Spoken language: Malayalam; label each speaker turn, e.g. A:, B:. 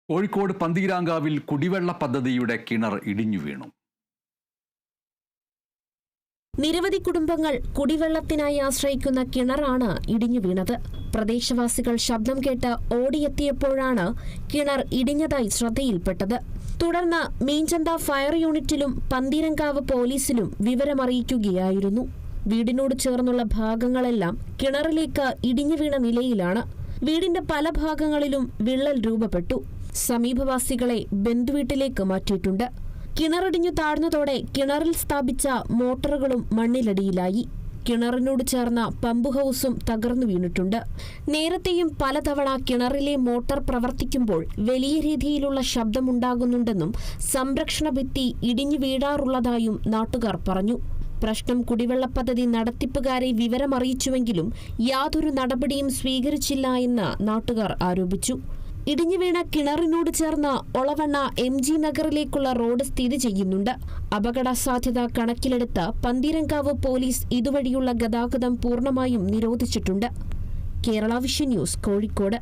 A: കോഴിക്കോട് പന്തീരാങ്കാവിൽ കുടിവെള്ള പദ്ധതിയുടെ കിണർ ഇടിഞ്ഞു വീണു.
B: നിരവധി കുടുംബങ്ങൾ കുടിവെള്ളത്തിനായി ആശ്രയിക്കുന്ന കിണറാണ് ഇടിഞ്ഞു വീണത്. പ്രദേശവാസികൾ ശബ്ദം കേട്ട് ഓടിയെത്തിയപ്പോഴാണ് കിണർ ഇടിഞ്ഞതായി ശ്രദ്ധയിൽപ്പെട്ടത്. തുടർന്ന് മീഞ്ചന്ത ഫയർ യൂണിറ്റിലും പന്തീരങ്കാവ് പോലീസിലും വിവരമറിയിക്കുകയായിരുന്നു. വീടിനോട് ചേർന്നുള്ള ഭാഗങ്ങളെല്ലാം കിണറിലേക്ക് ഇടിഞ്ഞു വീണ നിലയിലാണ്. വീടിന്റെ പല ഭാഗങ്ങളിലും വിള്ളൽ രൂപപ്പെട്ടു. സമീപവാസികളെ ബന്ധുവീട്ടിലേക്ക് മാറ്റിയിട്ടുണ്ട്. കിണറിടിഞ്ഞു താഴ്ന്നതോടെ കിണറിൽ സ്ഥാപിച്ച മോട്ടോറുകളും മണ്ണിലടിയിലായി. കിണറിനോട് ചേർന്ന പമ്പ് ഹൌസും തകർന്നു വീണിട്ടുണ്ട്. നേരത്തെയും പലതവണ കിണറിലെ മോട്ടോർ പ്രവർത്തിക്കുമ്പോൾ വലിയ രീതിയിലുള്ള ശബ്ദമുണ്ടാകുന്നുണ്ടെന്നും സംരക്ഷണ ഭിത്തി ഇടിഞ്ഞു വീഴാറുള്ളതായും നാട്ടുകാർ പറഞ്ഞു. പ്രശ്നം കുടിവെള്ള പദ്ധതി നടത്തിപ്പുകാരെ വിവരമറിയിച്ചുവെങ്കിലും യാതൊരു നടപടിയും സ്വീകരിച്ചില്ല എന്ന് നാട്ടുകാർ ആരോപിച്ചു. ഇടിഞ്ഞു വീണ കിണറിനോട് ചേർന്ന് ഒളവണ്ണ MG നഗറിലേക്കുള്ള റോഡ് സ്ഥിതി ചെയ്യുന്നുണ്ട്. അപകട സാധ്യത കണക്കിലെടുത്ത് പന്തീരങ്കാവ് പോലീസ് ഇതുവഴിയുള്ള ഗതാഗതം പൂർണ്ണമായും നിരോധിച്ചിട്ടുണ്ട്. Kerala vision news, Kozhikode.